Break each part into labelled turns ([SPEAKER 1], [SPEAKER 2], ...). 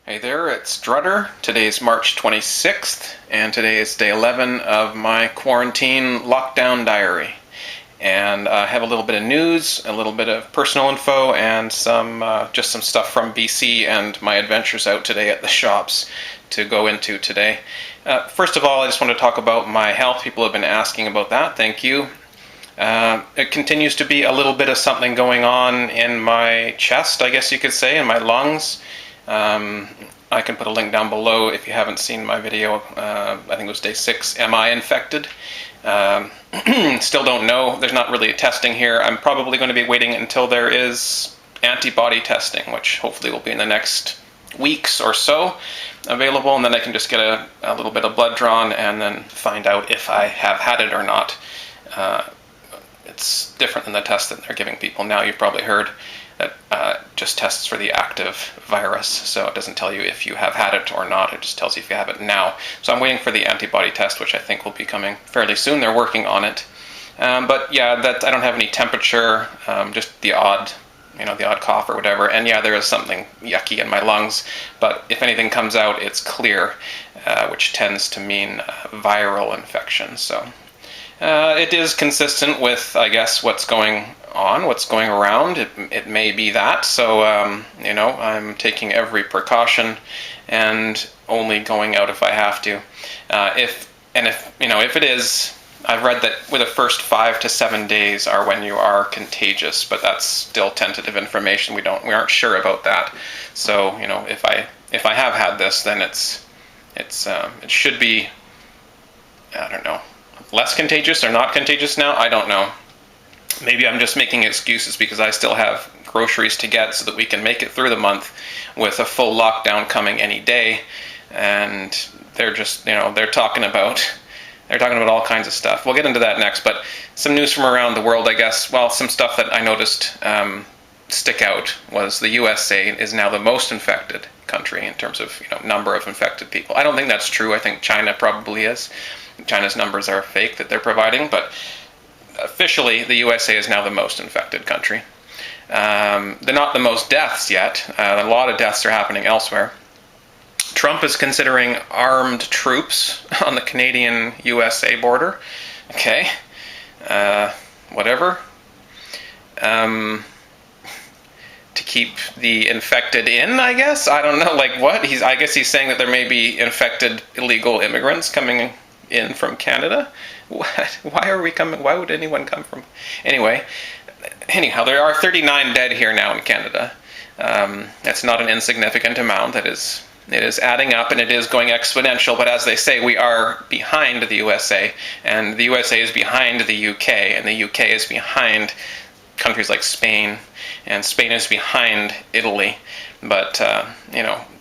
[SPEAKER 1] Hey there, it's Drutter. Today's March 26th, and today is day 11 of my quarantine lockdown diary. And I have a little bit of news, a little bit of personal info, and just some stuff from BC and my adventures out today at the shops to go into today. First of all, I just want to talk about my health. People have been asking about that. Thank you. It continues to be a little bit of something going on in my chest, I guess you could say, in my lungs. I can put a link down below if you haven't seen my video. I think it was day 6. Am I infected? Still don't know. There's not really testing here. I'm probably going to be waiting until there is antibody testing, which hopefully will be in the next weeks or so available, and then I can just get a little bit of blood drawn and then find out if I have had it or not. It's different than the test that they're giving people now. You've probably heard that just tests for the active virus, so it doesn't tell you if you have had it or not. It just tells you if you have it now. So I'm waiting for the antibody test, which I think will be coming fairly soon. They're working on it. But yeah, I don't have any temperature, just the odd cough or whatever. And yeah, there is something yucky in my lungs, but if anything comes out, it's clear, which tends to mean viral infection. So it is consistent with, I guess, what's going on, what's going around. It may be that. So, I'm taking every precaution and only going out if I have to. If it is, I've read that with the first 5 to 7 days are when you are contagious, but that's still tentative information. We aren't sure about that. So, if I have had this, then it should be, I don't know, less contagious or not contagious now. I don't know. Maybe I'm just making excuses because I still have groceries to get so that we can make it through the month with a full lockdown coming any day. And they're just, they're talking about all kinds of stuff. We'll get into that next, but some news from around the world, I guess. Well, some stuff that I noticed stick out was the USA is now the most infected country in terms of number of infected people. I don't think that's true. I think China probably is. China's numbers are fake that they're providing, but officially the USA is now the most infected country. They're not the most deaths yet. A lot of deaths are happening elsewhere. Trump is considering armed troops on the Canadian-USA border. Okay. Whatever. To keep the infected in, I guess? I don't know, like what? I guess he's saying that there may be infected illegal immigrants coming in from Canada. What? Why would anyone come from? Anyhow, there are 39 dead here now in Canada. That's not an insignificant amount. It is adding up, and it is going exponential. But as they say, we are behind the USA, and the USA is behind the UK, and the UK is behind countries like Spain, and Spain is behind Italy. But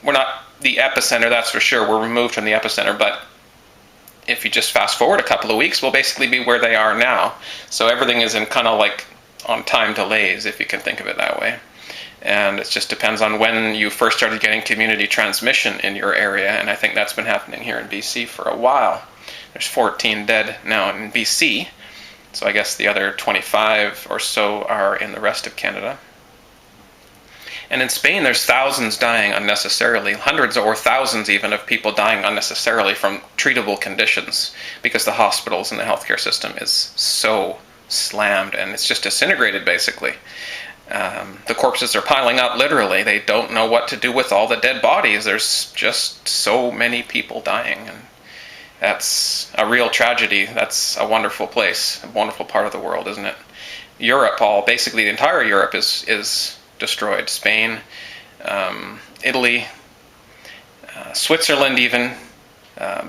[SPEAKER 1] we're not the epicenter, that's for sure. We're removed from the epicenter, but if you just fast forward a couple of weeks, we'll basically be where they are now. So everything is in kind of like on time delays, if you can think of it that way. And it just depends on when you first started getting community transmission in your area, and I think that's been happening here in BC for a while. There's 14 dead now in BC, so I guess the other 25 or so are in the rest of Canada. And in Spain, there's thousands dying unnecessarily, hundreds or thousands even of people dying unnecessarily from treatable conditions because the hospitals and the healthcare system is so slammed and it's just disintegrated, basically. The corpses are piling up, literally. They don't know what to do with all the dead bodies. There's just so many people dying, and that's a real tragedy. That's a wonderful place, a wonderful part of the world, isn't it? Europe, basically the entire Europe is destroyed. Spain, Italy, Switzerland even,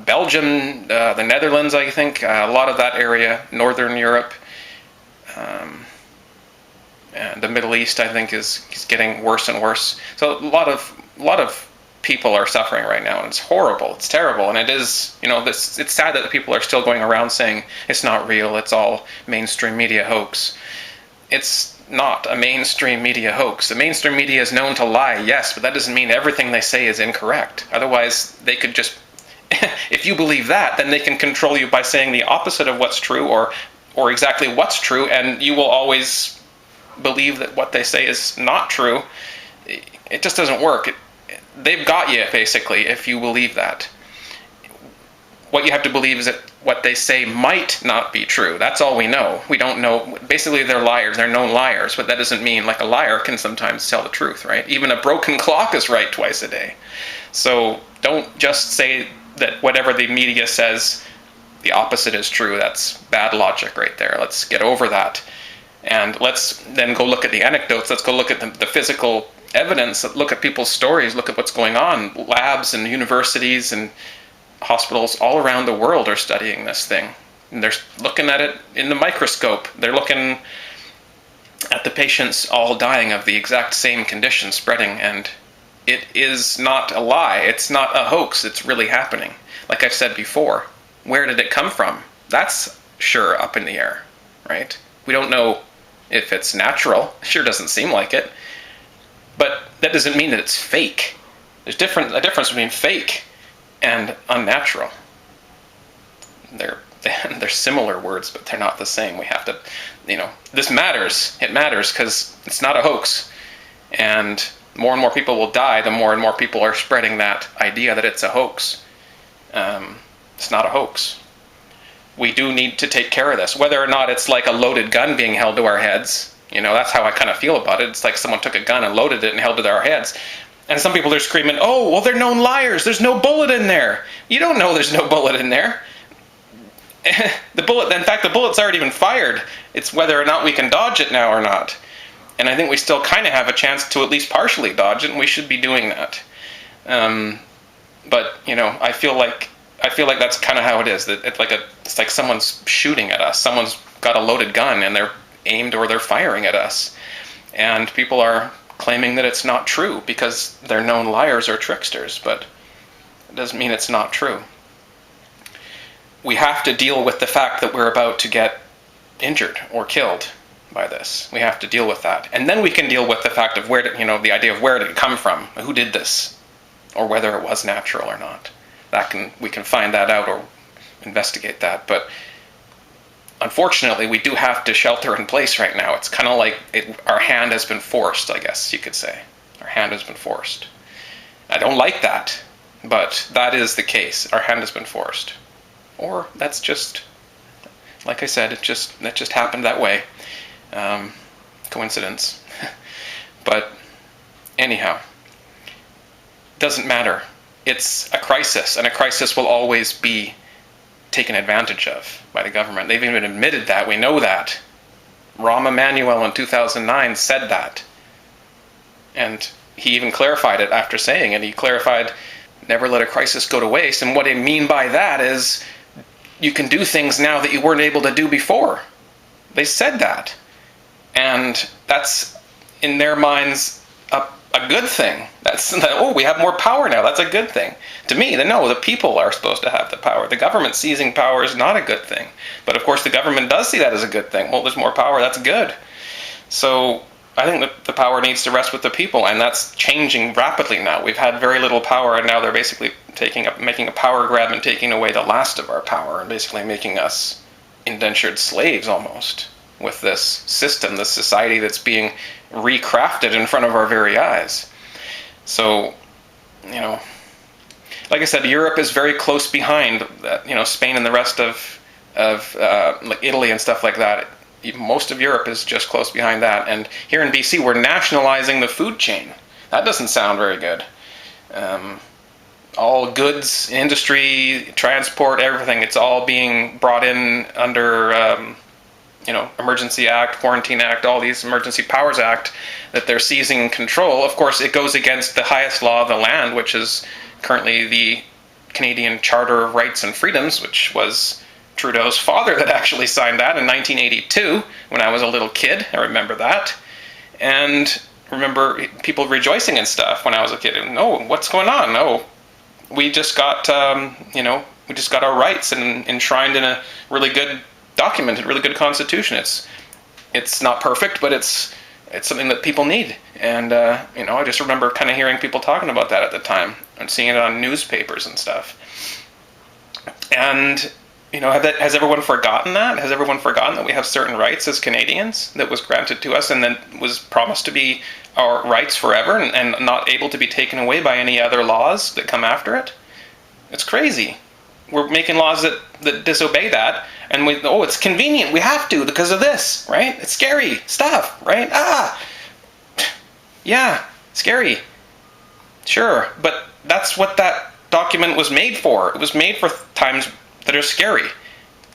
[SPEAKER 1] Belgium, the Netherlands, I think, a lot of that area, Northern Europe, and the Middle East, I think, is getting worse and worse. So a lot of people are suffering right now, and it's horrible, it's terrible, and it is, it's sad that the people are still going around saying it's not real, it's all mainstream media hoax. It's not a mainstream media hoax. The mainstream media is known to lie, yes, but that doesn't mean everything they say is incorrect. Otherwise, they could just, if you believe that, then they can control you by saying the opposite of what's true or exactly what's true, and you will always believe that what they say is not true. It just doesn't work. they've got you, basically, if you believe that. What you have to believe is that what they say might not be true. That's all we know. We don't know. Basically, they're liars. They're known liars. But that doesn't mean, like, a liar can sometimes tell the truth, right? Even a broken clock is right twice a day. So don't just say that whatever the media says, the opposite is true. That's bad logic right there. Let's get over that. And let's then go look at the anecdotes. Let's go look at the physical evidence. Look at people's stories. Look at what's going on. Labs and universities and hospitals all around the world are studying this thing. And they're looking at it in the microscope. They're looking at the patients all dying of the exact same condition spreading. And it is not a lie. It's not a hoax. It's really happening. Like I've said before, where did it come from? That's sure up in the air, right? We don't know if it's natural. It sure doesn't seem like it. But that doesn't mean that it's fake. There's a difference between fake and unnatural. They're similar words, but they're not the same. We have to, this matters. It matters because it's not a hoax. And more people will die, the more and more people are spreading that idea that it's a hoax. It's not a hoax. We do need to take care of this. Whether or not it's like a loaded gun being held to our heads, that's how I kind of feel about it. It's like someone took a gun and loaded it and held it to our heads. And some people are screaming, oh, well, they're known liars. There's no bullet in there. You don't know there's no bullet in there. In fact, the bullet's already been fired. It's whether or not we can dodge it now or not. And I think we still kind of have a chance to at least partially dodge it, and we should be doing that. But I feel like that's kind of how it is. That it's like someone's shooting at us. Someone's got a loaded gun and they're aimed or they're firing at us, and people are claiming that it's not true because they're known liars or tricksters. But it doesn't mean it's not true. We have to deal with the fact that we're about to get injured or killed by this. We have to deal with that, and then we can deal with the fact of the idea of where did it come from, who did this, or whether it was natural or not. We can find that out or investigate that. But unfortunately, we do have to shelter in place right now. It's kind of like our hand has been forced, I guess you could say. Our hand has been forced. I don't like that, but that is the case. Our hand has been forced. Or that's just, like I said, it just happened that way. Coincidence. But anyhow, doesn't matter. It's a crisis, and a crisis will always be taken advantage of by the government. They've even admitted that. We know that. Rahm Emanuel in 2009 said that. And he even clarified it after saying it. He clarified, never let a crisis go to waste. And what I mean by that is you can do things now that you weren't able to do before. They said that. And that's, in their minds, a good thing. We have more power now. That's a good thing. To me, the people are supposed to have the power. The government seizing power is not a good thing. But of course, the government does see that as a good thing. Well, there's more power. That's good. So I think that the power needs to rest with the people, and that's changing rapidly now. We've had very little power, and now they're basically making a power grab and taking away the last of our power, and basically making us indentured slaves almost with this system, this society that's being recrafted in front of our very eyes. So, like I said, Europe is very close behind that. Spain and the rest of like Italy and stuff like that. Most of Europe is just close behind that. And here in BC, we're nationalizing the food chain. That doesn't sound very good. All goods, industry, transport, everything, it's all being brought in under Emergency Act, Quarantine Act, all these Emergency Powers Act that they're seizing control. Of course, it goes against the highest law of the land, which is currently the Canadian Charter of Rights and Freedoms, which was Trudeau's father that actually signed that in 1982 when I was a little kid. I remember that. And remember people rejoicing and stuff when I was a kid. Oh, what's going on? Oh, we just got, we just got our rights and enshrined in a really good documented, really good constitution. It's not perfect, but it's something that people need. And I just remember kind of hearing people talking about that at the time and seeing it on newspapers and stuff. And Has everyone forgotten that? Has everyone forgotten that we have certain rights as Canadians that was granted to us and then was promised to be our rights forever and not able to be taken away by any other laws that come after it? It's crazy. We're making laws that disobey that, and it's convenient, we have to because of this, right? It's scary stuff, right? Yeah, scary. Sure, but that's what that document was made for. It was made for times that are scary,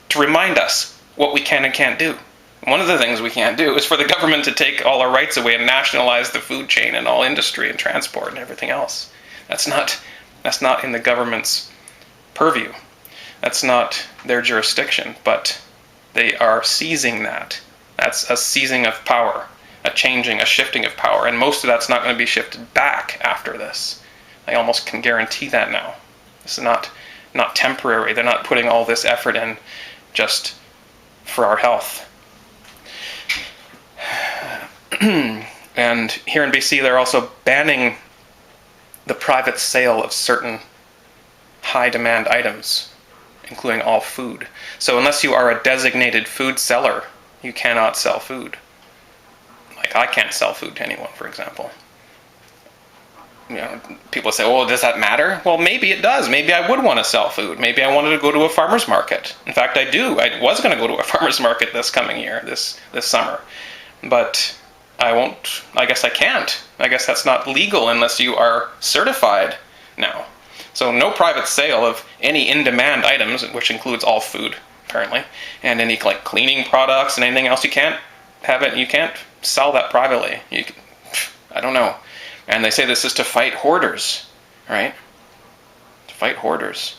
[SPEAKER 1] to remind us what we can and can't do. One of the things we can't do is for the government to take all our rights away and nationalize the food chain and all industry and transport and everything else. That's not in the government's purview. That's not their jurisdiction, but they are seizing that. That's a seizing of power, a shifting of power, and most of that's not going to be shifted back after this. I almost can guarantee that now. This is not temporary. They're not putting all this effort in just for our health. And here in BC, they're also banning the private sale of certain high-demand items, including all food. So unless you are a designated food seller, you cannot sell food. Like, I can't sell food to anyone, for example. People say, "Oh, does that matter?" Well, maybe it does. Maybe I would want to sell food. Maybe I wanted to go to a farmer's market. In fact, I do. I was going to go to a farmer's market this coming year, this summer. But I won't. I guess I can't. I guess that's not legal unless you are certified now. So no private sale of any in-demand items, which includes all food, apparently, and any like cleaning products and anything else. You can't have it. You can't sell that privately. I don't know. And they say this is to fight hoarders, right? To fight hoarders.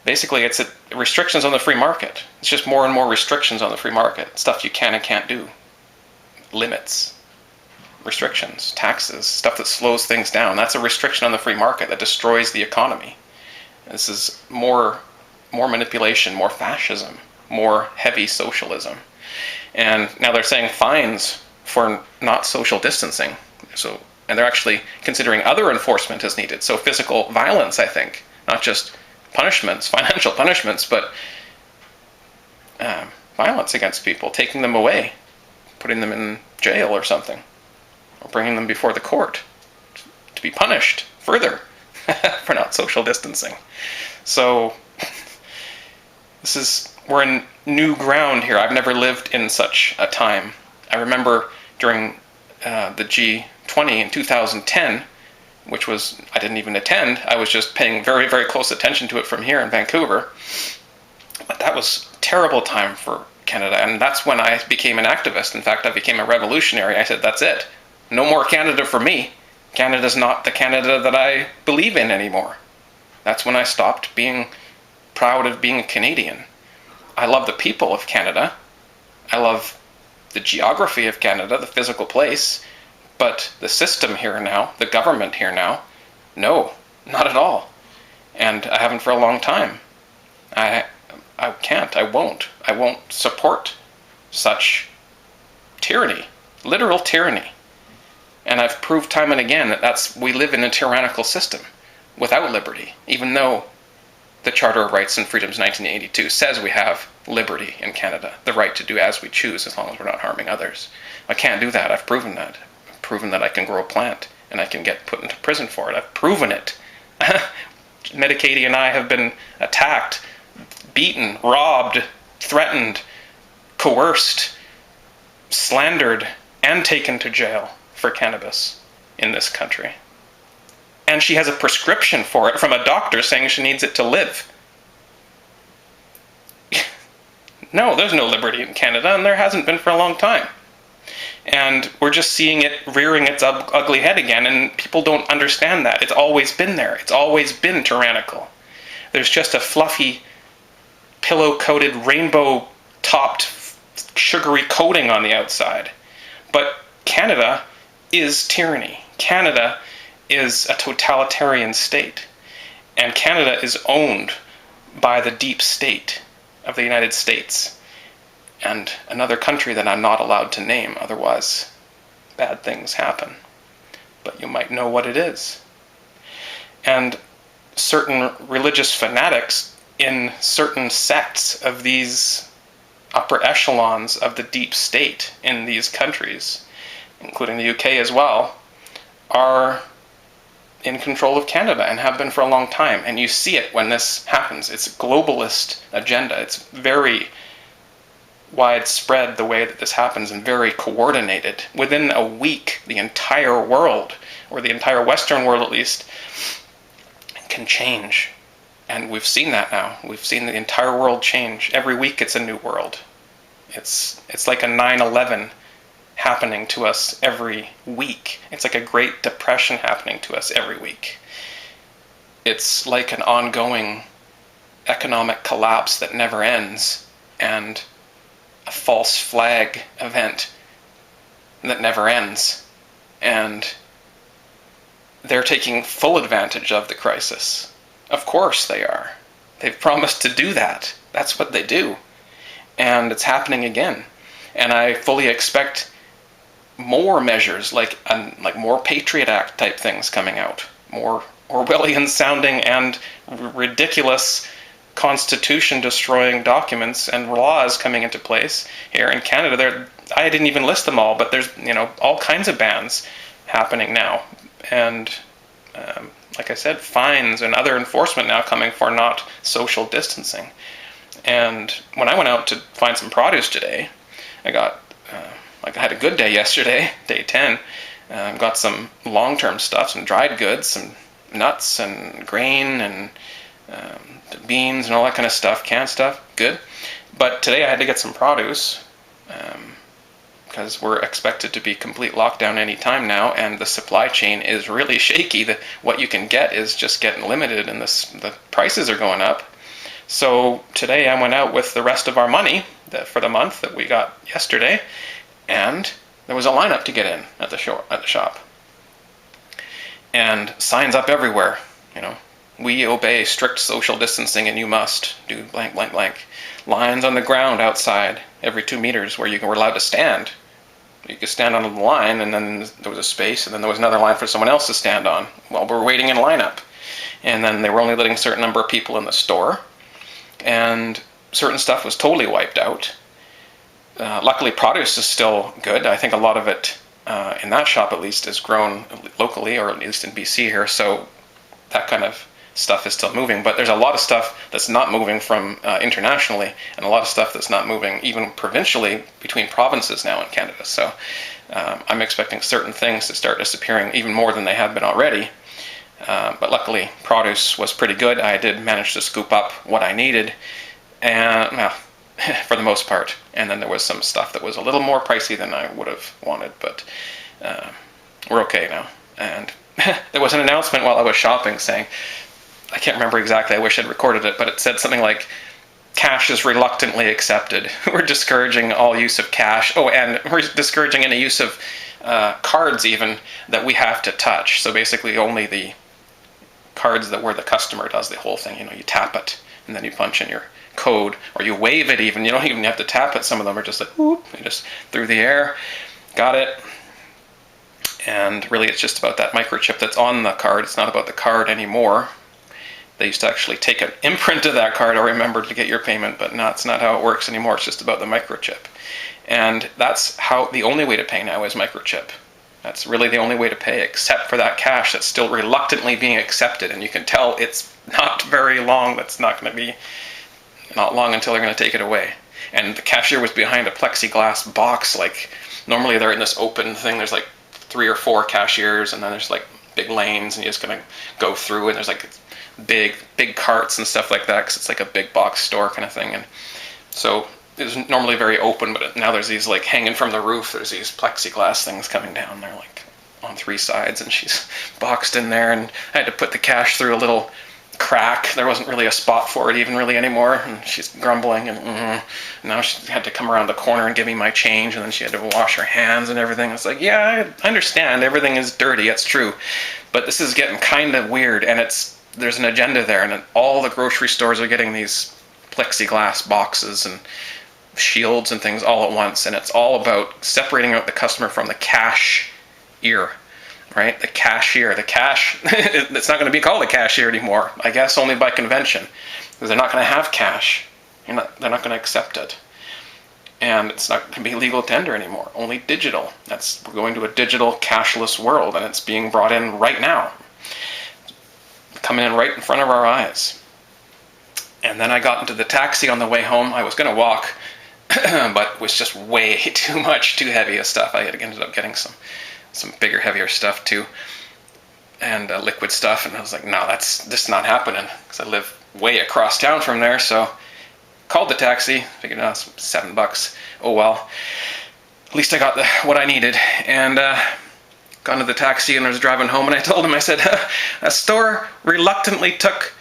[SPEAKER 1] Basically, it's restrictions on the free market. It's just more and more restrictions on the free market. Stuff you can and can't do. Limits. Restrictions. Taxes. Stuff that slows things down. That's a restriction on the free market that destroys the economy. This is more manipulation, more fascism, more heavy socialism. And now they're saying fines for not social distancing. And they're actually considering other enforcement as needed. So physical violence, I think, not just punishments, financial punishments, but violence against people, taking them away, putting them in jail or something, or bringing them before the court to be punished further for not social distancing. So we're in new ground here. I've never lived in such a time. I remember during the G20 in 2010, which I didn't even attend. I was just paying very, very close attention to it from here in Vancouver. But that was a terrible time for Canada, and that's when I became an activist. In fact, I became a revolutionary. I said, that's it. No more Canada for me. Canada's not the Canada that I believe in anymore. That's when I stopped being proud of being a Canadian. I love the people of Canada. I love the geography of Canada, the physical place, but the system here now, the government here now, no, not at all. And I haven't for a long time. I can't, I won't support such tyranny, literal tyranny. And I've proved time and again that we live in a tyrannical system without liberty, even though the Charter of Rights and Freedoms 1982 says we have liberty in Canada, the right to do as we choose as long as we're not harming others. I can't do that. I've proven that. I've proven that I can grow a plant and I can get put into prison for it. I've proven it. Medicaid and I have been attacked, beaten, robbed, threatened, coerced, slandered, and taken to jail for cannabis in this country. And she has a prescription for it from a doctor saying she needs it to live. No, there's no liberty in Canada, and there hasn't been for a long time. And we're just seeing it rearing its ugly head again, and people don't understand that. It's always been there. It's always been tyrannical. There's just a fluffy, pillow-coated, rainbow-topped, sugary coating on the outside. But Canada is tyranny. Canada is a totalitarian state. And Canada is owned by the deep state of the United States and another country that I'm not allowed to name, otherwise bad things happen. But you might know what it is. And certain religious fanatics in certain sects of these upper echelons of the deep state in these countries, including the UK as well, are in control of Canada and have been for a long time. And you see it when this happens. It's a globalist agenda. It's very widespread the way that this happens and very coordinated. Within a week, the entire world, or the entire Western world at least, can change. And we've seen that now. We've seen the entire world change. Every week it's a new world. It's like a 9/11 happening to us every week. It's like a Great Depression happening to us every week. It's like an ongoing economic collapse that never ends, and a false flag event that never ends. And they're taking full advantage of the crisis. Of course they are. They've promised to do that. That's what they do. And it's happening again. And I fully expect more measures, like more Patriot Act type things coming out, more Orwellian sounding and ridiculous constitution destroying documents and laws coming into place here in Canada. I didn't even list them all, but there's all kinds of bans happening now, and like I said, fines and other enforcement now coming for not social distancing. And when I went out to find some produce today, I got I had a good day yesterday, day 10. Got some long-term stuff, some dried goods, some nuts and grain and beans and all that kind of stuff, canned stuff, good. But today I had to get some produce because we're expected to be complete lockdown any time now, and the supply chain is really shaky. What you can get is just getting limited, and the prices are going up. So today I went out with the rest of our money for the month that we got yesterday, and there was a lineup to get in at the shop. And signs up everywhere, we obey strict social distancing and you must do blank, blank, blank. Lines on the ground outside every 2 meters where you were allowed to stand. You could stand on the line, and then there was a space, and then there was another line for someone else to stand on while we're waiting in lineup. And then they were only letting a certain number of people in the store, and certain stuff was totally wiped out. Luckily, produce is still good. I think a lot of it, in that shop at least, is grown locally, or at least in BC here, so that kind of stuff is still moving. But there's a lot of stuff that's not moving from internationally, and a lot of stuff that's not moving even provincially between provinces now in Canada. So I'm expecting certain things to start disappearing even more than they have been already. But luckily, produce was pretty good. I did manage to scoop up what I needed, and for the most part. And then there was some stuff that was a little more pricey than I would have wanted, but we're okay now. And there was an announcement while I was shopping saying, I can't remember exactly, I wish I'd recorded it, but it said something like, cash is reluctantly accepted. We're discouraging all use of cash. Oh, and we're discouraging any use of cards even that we have to touch. So basically only the cards where the customer does the whole thing. You tap it and then you punch in your code, or you wave it even. You don't even have to tap it. Some of them are just like, whoop, you just through the air. Got it. And really it's just about that microchip that's on the card. It's not about the card anymore. They used to actually take an imprint of that card, I remember, to get your payment, but no, it's not how it works anymore. It's just about the microchip. And that's how the only way to pay now is microchip. That's really the only way to pay, except for that cash that's still reluctantly being accepted. And you can tell it's not very long. That's not going to be not long until they're going to take it away. And the cashier was behind a plexiglass box. Like, normally they're in this open thing. There's like 3 or 4 cashiers, and then there's like big lanes, and you're just going to go through, and there's like big carts and stuff like that, because it's like a big box store kind of thing. And so it was normally very open, but now there's these like hanging from the roof, there's these plexiglass things coming down. They're like on 3 sides, and she's boxed in there, and I had to put the cash through a little crack. There wasn't really a spot for it even really anymore, and she's grumbling, and now she had to come around the corner and give me my change, and then she had to wash her hands and everything. It's like, yeah, I understand everything is dirty, it's true, but this is getting kind of weird, and there's an agenda there, and all the grocery stores are getting these plexiglass boxes and shields and things all at once, and it's all about separating out the customer from the cashier, right? The cashier, the cash, it's not going to be called a cashier anymore, I guess only by convention. because they're not going to have cash. They're not going to accept it. And it's not going to be legal tender anymore, only digital. We're going to a digital cashless world, and it's being brought in right now. Coming in right in front of our eyes. And then I got into the taxi on the way home. I was going to walk, but it was just way too much, too heavy of stuff. I ended up getting some bigger, heavier stuff too, and liquid stuff. And I was like, no, that's just not happening, because I live way across town from there. So called the taxi, figured out $7. Oh well, at least I got what I needed. And got into the taxi and I was driving home, and I told him, I said, a store reluctantly took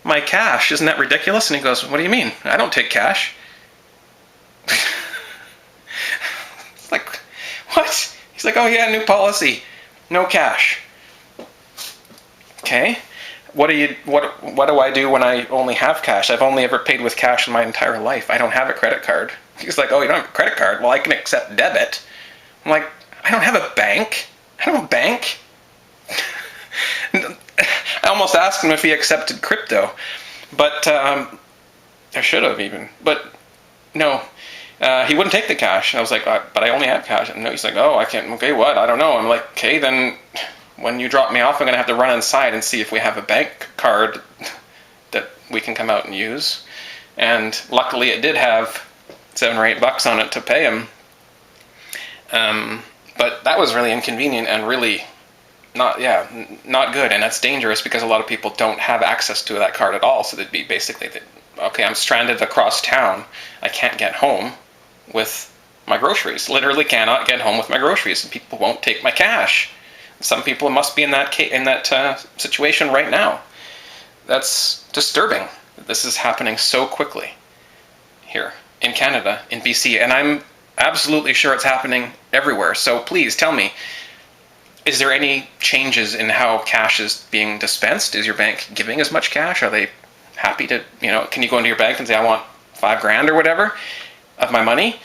[SPEAKER 1] my cash. Isn't that ridiculous? And he goes, what do you mean? I don't take cash. It's like, what? He's like, oh yeah, new policy, no cash. Okay. What do I do when I only have cash? I've only ever paid with cash in my entire life. I don't have a credit card. He's like, oh, you don't have a credit card? Well, I can accept debit. I'm like, I don't have a bank. I don't bank. I almost asked him if he accepted crypto, but I should have even. But no, he wouldn't take the cash. I was like, but I only have cash. And no, he's like, oh, I can't. Okay, what? I don't know. I'm like, okay, then when you drop me off, I'm going to have to run inside and see if we have a bank card that we can come out and use. And luckily it did have $7 or $8 on it to pay him. But that was really inconvenient and really not good. And that's dangerous, because a lot of people don't have access to that card at all. So they'd be basically, okay, I'm stranded across town. I can't get home with my groceries. Literally cannot get home with my groceries. And people won't take my cash. Some people must be in that situation right now. That's disturbing. This is happening so quickly here in Canada, in BC, and I'm absolutely sure it's happening everywhere. So please tell me, is there any changes in how cash is being dispensed? Is your bank giving as much cash? Are they happy to, can you go into your bank and say, I want $5,000 or whatever of my money?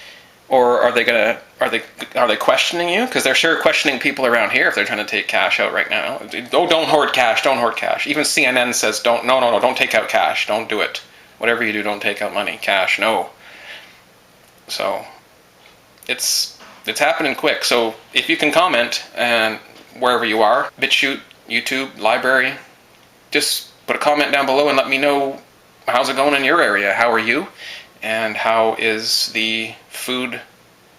[SPEAKER 1] Or are they questioning you? Because they're sure questioning people around here if they're trying to take cash out right now. Oh, don't hoard cash, don't hoard cash. Even CNN says, don't take out cash, don't do it. Whatever you do, don't take out money, cash, no. So it's happening quick. So if you can comment, and wherever you are, BitChute, YouTube, library, just put a comment down below and let me know, how's it going in your area? How are you? And how is the food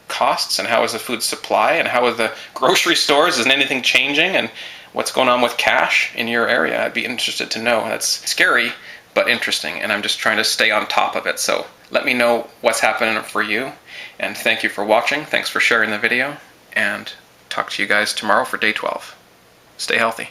[SPEAKER 1] costs, and how is the food supply, and how are the grocery stores? Isn't anything changing? And what's going on with cash in your area? I'd be interested to know. That's scary, but interesting, and I'm just trying to stay on top of it. So let me know what's happening for you, and thank you for watching. Thanks for sharing the video, and talk to you guys tomorrow for day 12. Stay healthy.